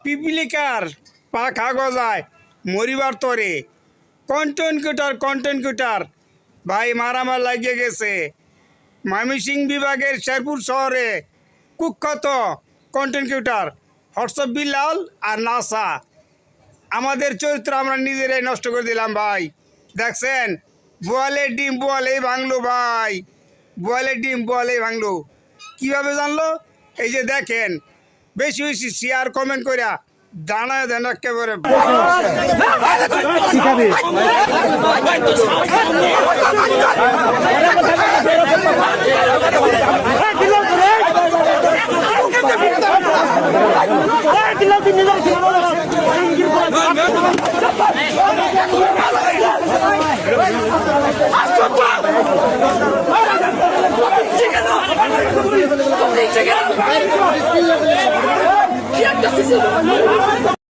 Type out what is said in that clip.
পিপিলিকার পাখা গজায় মরিবার তরে কন্টেন্ট কিউটার ভাই মারামার লাগিয়ে গেছে। ময়মনসিংহ বিভাগের শেরপুর শহরে কুখ্যাত কন্টেন্ট কিউটার হোয়াটসঅ্যাপ বিলাল আর নাসা আমাদের চরিত্র আমরা নিজেরাই নষ্ট করে দিলাম ভাই। দেখছেন বোয়ালের ডিম বোয়ালেই ভাঙলো ভাই, বোয়ালের ডিম বোয়ালেই ভাঙলো। কীভাবে জানলো? এই যে দেখেন, বেশি বেশি শেয়ার কমেন্ট করিয়া জানায় দেন একেবারে। Check it out!